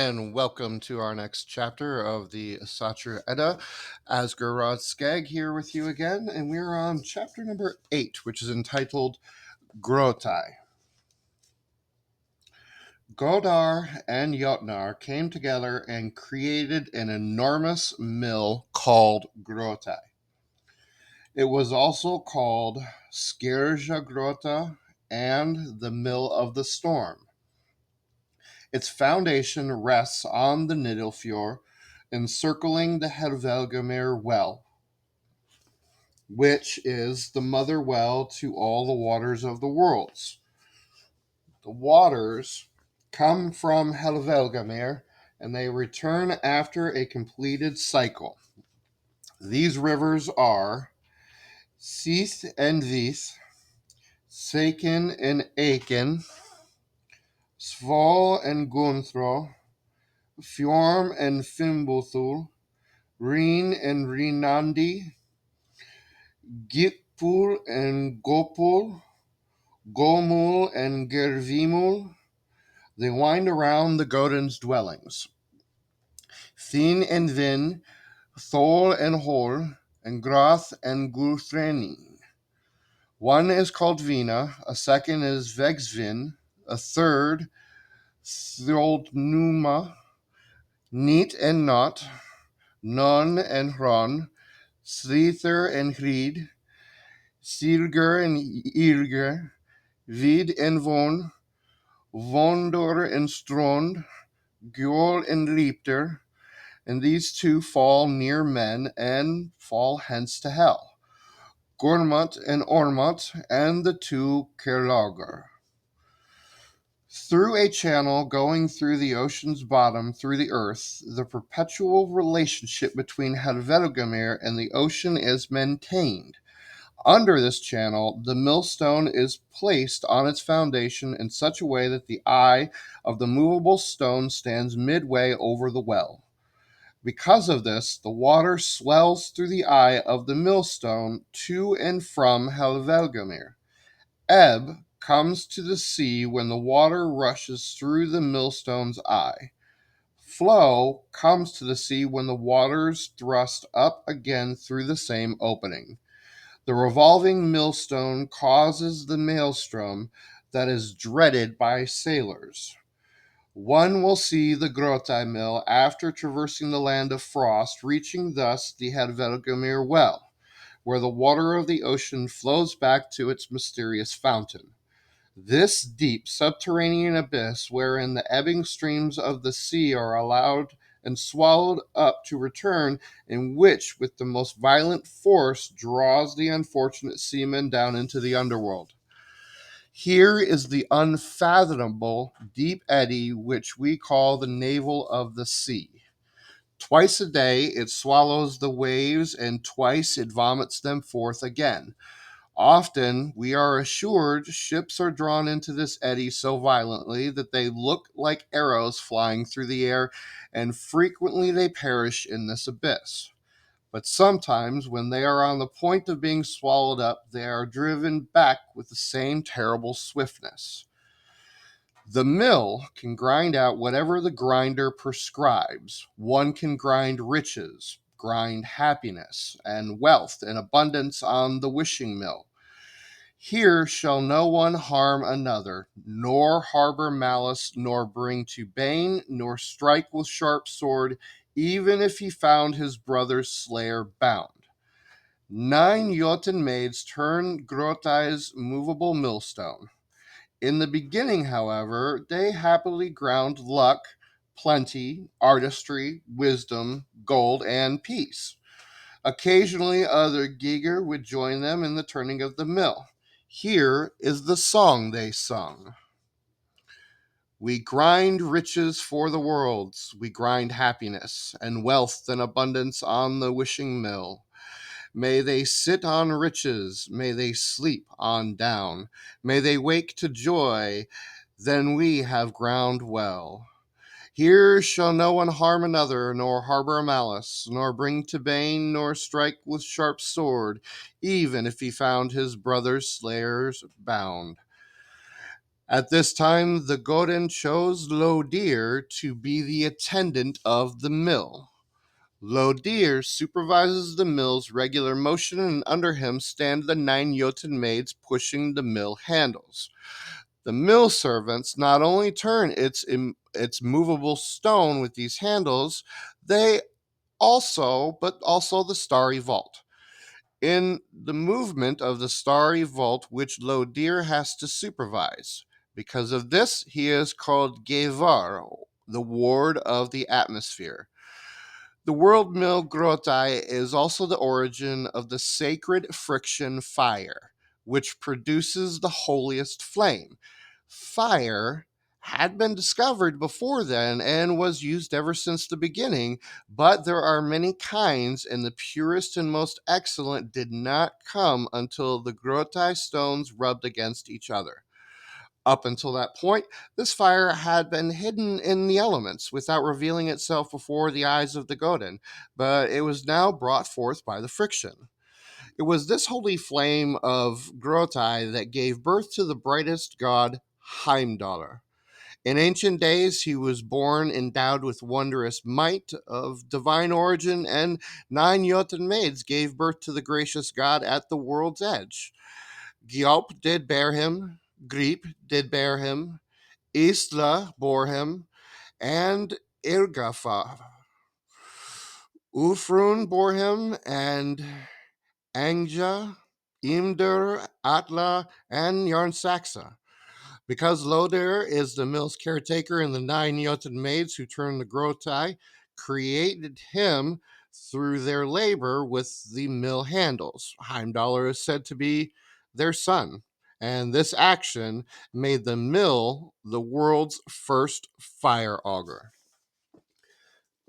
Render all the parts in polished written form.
and welcome to our next chapter of the Asatru Edda. Asgarrod Skag here with you again, and we're on chapter number 8, which is entitled Grotti. Godar and Jotnar came together and created an enormous mill called Grotti. It was also called Skirja Grotta and the Mill of the Storm. Its foundation rests on the Nidilfjord, encircling the Helvelgamere well, which is the mother well to all the waters of the worlds. The waters come from Helvelgamere, and they return after a completed cycle. These rivers are Sith and Vis, Saken and Aiken, Sval and Gunthro, Fjorm and Fimbulthul, Reen and Rhinandi, Gitpul and Gopul, Gomul and Gervimul. They wind around the Godin's dwellings. Thin and Vin, Thol and Hol, and Groth and Gulthrenin. One is called Vina, a second is Vegsvin, a third Thjoldnuma, Neat and Not, Non and Hron, Slither and Hrid, Silger and Irger, Vid and Von, Vondor and Strond, Gjol and Leipter, and these two fall near men and fall hence to hell. Gormut and Ormut, and the two Kerlager. Through a channel going through the ocean's bottom through the earth, the perpetual relationship between Helvelgamere and the ocean is maintained. Under this channel, the millstone is placed on its foundation in such a way that the eye of the movable stone stands midway over the well. Because of this, the water swells through the eye of the millstone to and from Helvelgamere. Ebb comes to the sea when the water rushes through the millstone's eye. Flow comes to the sea when the waters thrust up again through the same opening. The revolving millstone causes the maelstrom that is dreaded by sailors. One will see the Grotti Mill after traversing the land of frost, reaching thus the Helvelgamere well, where the water of the ocean flows back to its mysterious fountain. This deep subterranean abyss, wherein the ebbing streams of the sea are allowed and swallowed up to return, in which with the most violent force draws the unfortunate seaman down into the underworld. Here is the unfathomable deep eddy which we call the navel of the sea. Twice a day it swallows the waves, and twice it vomits them forth again. Often, we are assured, ships are drawn into this eddy so violently that they look like arrows flying through the air, and frequently they perish in this abyss. But sometimes, when they are on the point of being swallowed up, they are driven back with the same terrible swiftness. The mill can grind out whatever the grinder prescribes. One can grind riches, grind happiness, and wealth and abundance on the wishing mill. Here shall no one harm another, nor harbor malice, nor bring to bane, nor strike with sharp sword, even if he found his brother's slayer bound. 9 Jotun maids turn Grotti's movable millstone. In the beginning, however, they happily ground luck, plenty, artistry, wisdom, gold, and peace. Occasionally, other Giger would join them in the turning of the mill. Here is the song they sung. We grind riches for the worlds, we grind happiness and wealth and abundance on the wishing mill. May they sit on riches, may they sleep on down, may they wake to joy, then we have ground well. Here shall no one harm another, nor harbor malice, nor bring to bane, nor strike with sharp sword, even if he found his brother's slayers bound. At this time, the Godin chose Loudir to be the attendant of the mill. Loudir supervises the mill's regular motion, and under him stand the 9 Jotun maids pushing the mill handles. The mill servants not only turn its movable stone with these handles, they also the starry vault. In the movement of the starry vault, which Loudir has to supervise. Because of this, he is called Gevar, the ward of the atmosphere. The world mill Grotti is also the origin of the sacred friction fire, which produces the holiest flame. Fire had been discovered before then and was used ever since the beginning, but there are many kinds, and the purest and most excellent did not come until the Grotti stones rubbed against each other. Up until that point, this fire had been hidden in the elements without revealing itself before the eyes of the Godin, but it was now brought forth by the friction. It was this holy flame of Grotti that gave birth to the brightest god, Heimdallr. In ancient days, he was born endowed with wondrous might of divine origin, and 9 Jotun maids gave birth to the gracious god at the world's edge. Gialp did bear him, Grip did bear him, Isla bore him, and Irgafa. Ulfrun bore him, and Angja, Imdur, Atla, and Yarnsaxa. Because Loudir is the mill's caretaker, and the 9 Jotun maids who turn the Grotti created him through their labor with the mill handles. Heimdallr is said to be their son, and this action made the mill the world's first fire auger.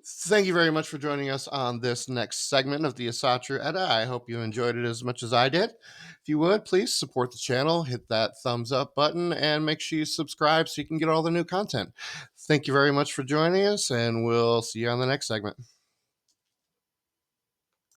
Thank you very much for joining us on this next segment of the Asatru Edda. I hope you enjoyed it as much as I did. If you would, please support the channel, hit that thumbs up button, and make sure you subscribe so you can get all the new content. Thank you very much for joining us, and we'll see you on the next segment.